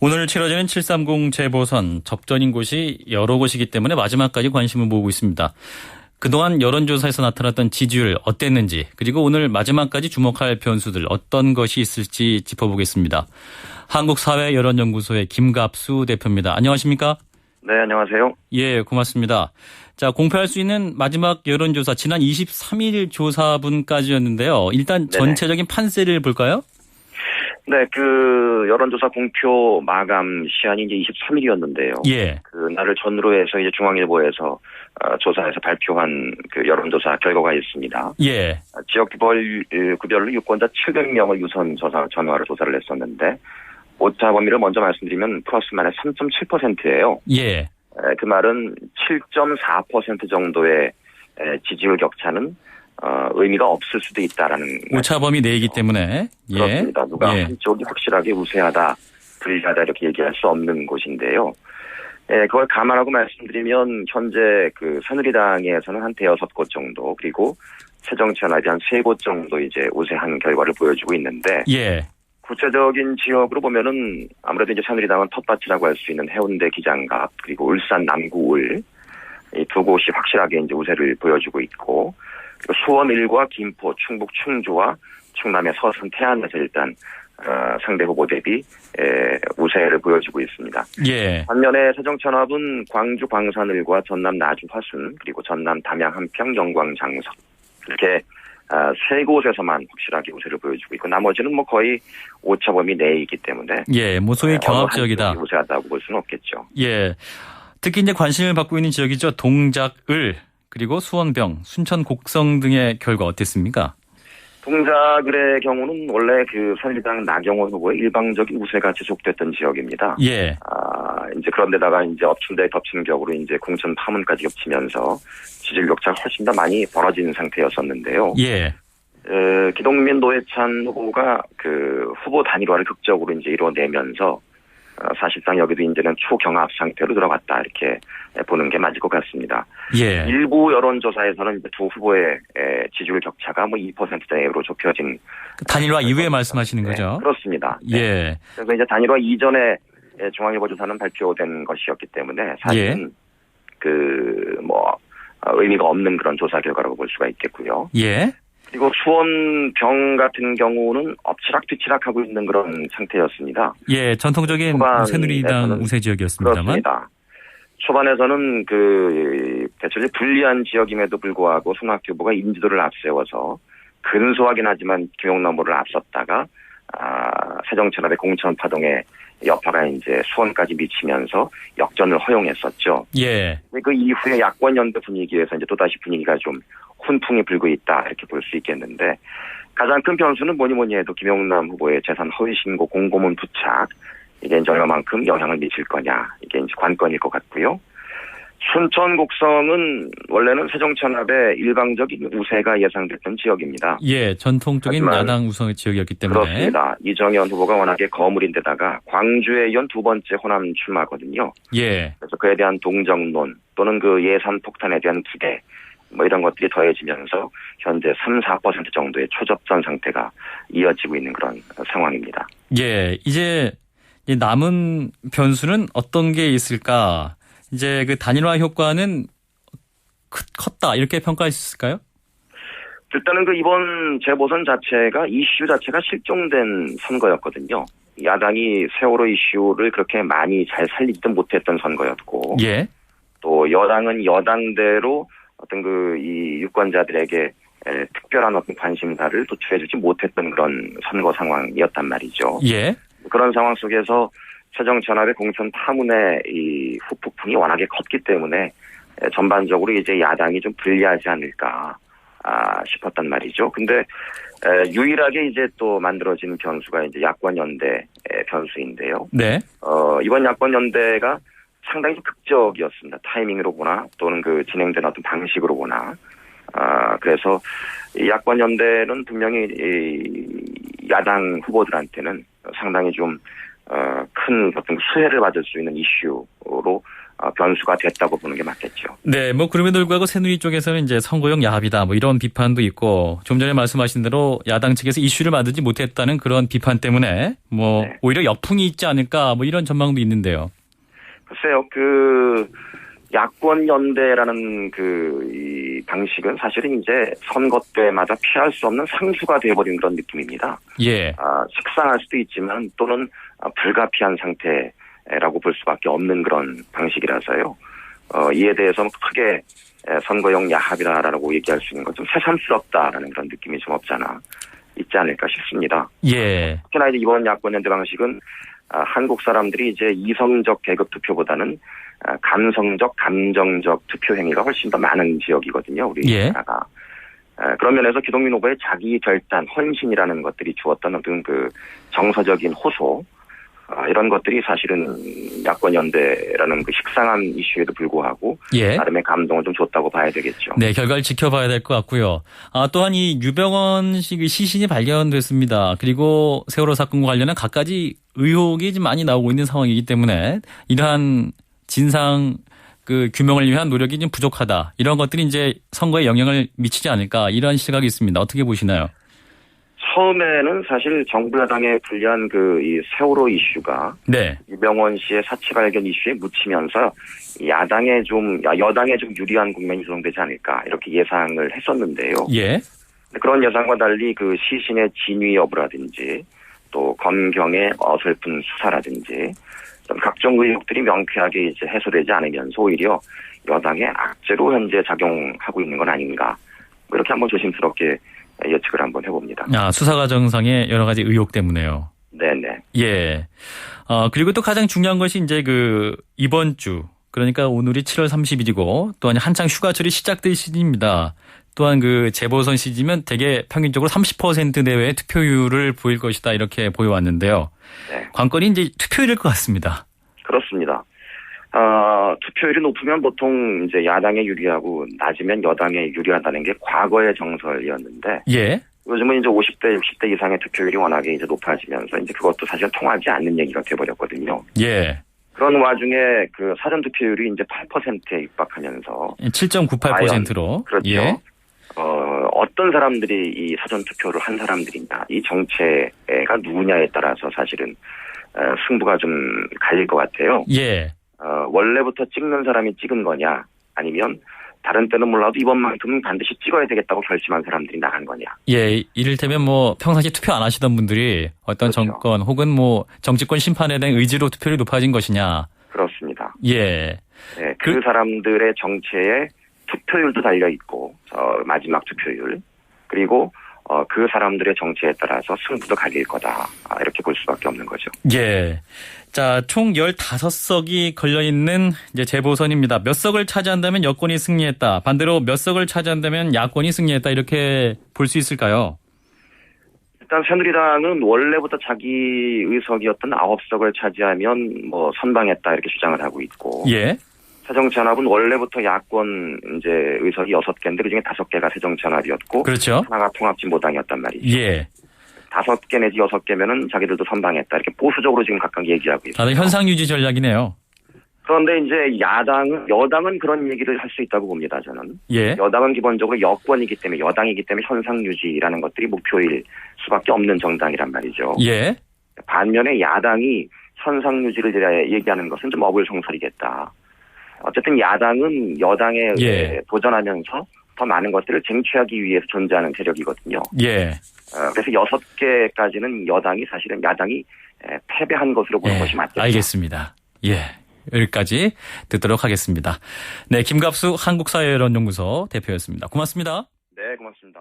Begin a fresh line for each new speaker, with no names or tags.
오늘 치러지는 730 재보선 접전인 곳이 여러 곳이기 때문에 마지막까지 관심을 모으고 있습니다. 그동안 여론조사에서 나타났던 지지율 어땠는지, 그리고 오늘 마지막까지 주목할 변수들 어떤 것이 있을지 짚어보겠습니다. 한국사회여론연구소의 김갑수 대표입니다. 안녕하십니까?
네, 안녕하세요.
예, 고맙습니다. 자, 공표할 수 있는 마지막 여론조사 지난 23일 조사분까지였는데요. 일단 전체적인 판세를 볼까요?
네, 그 여론조사 공표 마감 시한이 이제 23일이었는데요.
예.
그 날을 전후로 해서 이제 중앙일보에서 조사에서 발표한 그 여론조사 결과가 있습니다.
예.
지역 구별로 유권자 700명을 우선 전화로 조사를 했었는데 오차 범위를 먼저 말씀드리면 플러스 마이너스 3.7%예요.
예.
그 말은 7.4% 정도의 지지율 격차는 의미가 없을 수도 있다라는.
오차범위 내이기 때문에. 예.
그렇습니다. 누가 한쪽이
예.
확실하게 우세하다, 불리하다 이렇게 얘기할 수 없는 곳인데요. 예, 그걸 감안하고 말씀드리면 현재 그 새누리당에서는 한 5곳 정도, 그리고 새정치연합이 한 3곳 정도 이제 우세한 결과를 보여주고 있는데.
예.
구체적인 지역으로 보면은 아무래도 이제 새누리당은 텃밭이라고 할 수 있는 해운대 기장갑, 그리고 울산 남구을, 이 두 곳이 확실하게 이제 우세를 보여주고 있고, 그리고 수원 일과 김포, 충북 충주와 충남의 서산 태안에서 일단 상대 후보 대비 우세를 보여주고 있습니다.
예.
반면에 새정치연합은 광주 광산을과 전남 나주 화순, 그리고 전남 담양 한평 영광 장석 이렇게 세 곳에서만 확실하게 우세를 보여주고 있고, 나머지는 뭐 거의 오차범위 내이기 때문에.
예, 뭐 소위 경합 지역이다.
우세하다고 볼 수는 없겠죠.
예. 특히 이제 관심을 받고 있는 지역이죠. 동작을, 그리고 수원병, 순천 곡성 등의 결과 어땠습니까?
동작을의 경우는 원래 그 새누리당 나경원 후보의 일방적인 우세가 지속됐던 지역입니다.
예.
이제 그런데다가 이제 엎친 데 덮치는 격으로 이제 공천 파문까지 겹치면서 지지율 격차가 훨씬 더 많이 벌어진 상태였었는데요.
예.
기동민 노회찬 후보가 그 후보 단일화를 극적으로 이제 이뤄내면서 사실상 여기도 이제는 초경합 상태로 들어갔다 이렇게 보는 게 맞을 것 같습니다.
예.
일부 여론조사에서는 이제 두 후보의 지지율 격차가 뭐 2% 내외로 좁혀진.
단일화 이후에 말씀하시는 거죠?
그렇습니다.
예.
네. 그래서 이제 단일화 이전에 중앙일보 조사는 발표된 것이었기 때문에 사실은 의미가 없는 그런 조사 결과라고 볼 수가 있겠고요.
예.
그리고 수원병 같은 경우는 엎치락뒤치락 하고 있는 그런 상태였습니다.
예, 전통적인 새누리당 우세 지역이었습니다만.
그렇습니다. 초반에서는 대체로 불리한 지역임에도 불구하고 손학규 후보가 인지도를 앞세워서 근소하긴 하지만 김용남 후보를 앞섰다가 새정치연합의 공천 파동에 여파가 이제 수원까지 미치면서 역전을 허용했었죠.
예.
그 이후에 야권 연대 분위기에서 이제 또다시 분위기가 좀 훈풍이 불고 있다 이렇게 볼 수 있겠는데, 가장 큰 변수는 뭐니 해도 김용남 후보의 재산 허위 신고 공고문 부착, 이게 이제 얼마만큼 영향을 미칠 거냐, 이게 이제 관건일 것 같고요. 순천 곡성은 원래는 새정치연합의 일방적인 우세가 예상됐던 지역입니다.
예, 전통적인 야당 우세 지역이었기 때문에.
그렇습니다. 이정현 후보가 워낙에 거물인데다가 광주에 이은 두 번째 호남 출마거든요.
예.
그래서 그에 대한 동정론 또는 그 예산 폭탄에 대한 기대, 뭐 이런 것들이 더해지면서 현재 3-4% 정도의 초접전 상태가 이어지고 있는 그런 상황입니다.
예, 이제 남은 변수는 어떤 게 있을까? 이제 그 단일화 효과는 컸다 이렇게 평가할 수 있을까요?
일단은 그 이번 재보선 자체가 이슈 자체가 실종된 선거였거든요. 야당이 세월호 이슈를 그렇게 많이 잘 살리지도 못했던 선거였고,
예.
또 여당은 여당대로 어떤 이 유권자들에게 특별한 어떤 관심사를 도출해주지 못했던 그런 선거 상황이었단 말이죠.
예.
그런 상황 속에서 새정치연합의 공천 파문의 이 후폭풍이 워낙에 컸기 때문에 전반적으로 이제 야당이 좀 불리하지 않을까 싶었단 말이죠. 근데 유일하게 이제 또 만들어진 변수가 이제 야권 연대 변수인데요.
네.
이번 야권 연대가 상당히 극적이었습니다. 타이밍으로 보나 또는 그 진행된 어떤 방식으로 보나. 그래서 이 야권 연대는 분명히 이 야당 후보들한테는 상당히 좀 큰 어떤 수혜를 받을 수 있는 이슈로 변수가 됐다고 보는 게 맞겠죠.
네, 뭐 그럼에도 불구하고 새누리 쪽에서는 이제 선거용 야합이다 뭐 이런 비판도 있고 좀 전에 말씀하신 대로 야당 측에서 이슈를 만들지 못했다는 그런 비판 때문에 뭐
네.
오히려 역풍이 있지 않을까 뭐 이런 전망도 있는데요.
글쎄요, 야권 연대라는 이 방식은 사실은 이제 선거 때마다 피할 수 없는 상수가 돼버린 그런 느낌입니다.
예.
식상할 수도 있지만 또는 불가피한 상태라고 볼 수밖에 없는 그런 방식이라서요. 이에 대해서는 크게 선거용 야합이다라고 얘기할 수 있는 건 좀 새삼스럽다라는 그런 느낌이 좀 없잖아 있지 않을까 싶습니다.
예.
특히나 이제 이번 야권 연대 방식은 한국 사람들이 이제 이성적 계급 투표보다는 감성적, 감정적 투표 행위가 훨씬 더 많은 지역이거든요. 우리 나라가. 그런 면에서 기동민 후보의 자기 결단, 헌신이라는 것들이 주었던 어떤 정서적인 호소, 이런 것들이 사실은 야권 연대라는 식상한 이슈에도 불구하고 나름의 감동을 좀 줬다고 봐야 되겠죠.
네, 결과를 지켜봐야 될 것 같고요. 또한 이 유병헌 씨 시신이 발견됐습니다. 그리고 세월호 사건과 관련한 갖가지 의혹이 좀 많이 나오고 있는 상황이기 때문에 이러한 진상 규명을 위한 노력이 좀 부족하다. 이런 것들이 이제 선거에 영향을 미치지 않을까 이런 시각이 있습니다. 어떻게 보시나요?
처음에는 사실 정부 여당에 불리한 이 세월호 이슈가 유병헌 씨의 사체 발견 이슈에 묻히면서 여당에 좀 유리한 국면이 조성되지 않을까 이렇게 예상을 했었는데요.
예.
그런 예상과 달리 시신의 진위 여부라든지 또 검경의 어설픈 수사라든지 각종 의혹들이 명쾌하게 이제 해소되지 않으면서 오히려 여당의 악재로 현재 작용하고 있는 건 아닌가. 이렇게 한번 조심스럽게 예측을 한번 해봅니다.
수사 과정상의 여러 가지 의혹 때문에요.
네네.
예. 그리고 또 가장 중요한 것이 이제 이번 주, 그러니까 오늘이 7월 30일이고 또한 한창 휴가철이 시작될 시기입니다. 또한 재보선 시기면 대개 평균적으로 30% 내외의 투표율을 보일 것이다 이렇게 보여왔는데요.
네.
관건이 이제 투표율일 것 같습니다.
그렇습니다. 투표율이 높으면 보통 이제 야당에 유리하고 낮으면 여당에 유리하다는 게 과거의 정설이었는데.
예.
요즘은 이제 50대, 60대 이상의 투표율이 워낙에 이제 높아지면서 이제 그것도 사실 통하지 않는 얘기가 돼버렸거든요.
예.
그런 와중에 사전 투표율이 이제 8%에 육박하면서
7.98%로.
그렇죠.
예.
어떤 사람들이 이 사전 투표를 한 사람들이냐, 이 정체가 누구냐에 따라서 사실은 승부가 좀 갈릴 것 같아요.
예.
원래부터 찍는 사람이 찍은 거냐, 아니면 다른 때는 몰라도 이번만큼은 반드시 찍어야 되겠다고 결심한 사람들이 나간 거냐.
예, 이를테면 평상시 투표 안 하시던 분들이 어떤
그렇죠.
정권 혹은 정치권 심판에 대한 의지로 투표율이 높아진 것이냐.
그렇습니다.
예.
네, 그 사람들의 정체에 투표율도 달려 있고, 마지막 투표율. 그리고 그 사람들의 정체에 따라서 승부도 갈릴 거다. 이렇게 볼 수밖에 없는 거죠.
예. 자, 총 15석이 걸려있는 이제 재보선입니다. 몇 석을 차지한다면 여권이 승리했다. 반대로 몇 석을 차지한다면 야권이 승리했다. 이렇게 볼 수 있을까요?
일단 새누리당은 원래부터 자기 의석이었던 9석을 차지하면 선방했다 이렇게 주장을 하고 있고.
예.
새정치연합은 원래부터 야권 이제 의석이 6개인데 그중에 5개가 새정치연합이었고.
그렇죠.
하나가 통합진보당이었단 말이죠.
예.
5개 내지 6개면은 자기들도 선방했다 이렇게 보수적으로 지금 각각 얘기하고 있습니다.
다들 현상 유지 전략이네요.
그런데 이제 여당은 그런 얘기를 할 수 있다고 봅니다, 저는.
예.
여당은 기본적으로 여권이기 때문에, 여당이기 때문에 현상 유지라는 것들이 목표일 수밖에 없는 정당이란 말이죠.
예.
반면에 야당이 현상 유지를 얘기하는 것은 좀 어불성설이겠다. 어쨌든 야당은 여당에 도전하면서 더 많은 것들을 쟁취하기 위해서 존재하는 세력이거든요.
예.
그래서 6개까지는 사실은 야당이 패배한 것으로 보는 것이 맞겠죠.
알겠습니다. 예. 여기까지 듣도록 하겠습니다. 네, 김갑수 한국사회여론연구소 대표였습니다. 고맙습니다.
네, 고맙습니다.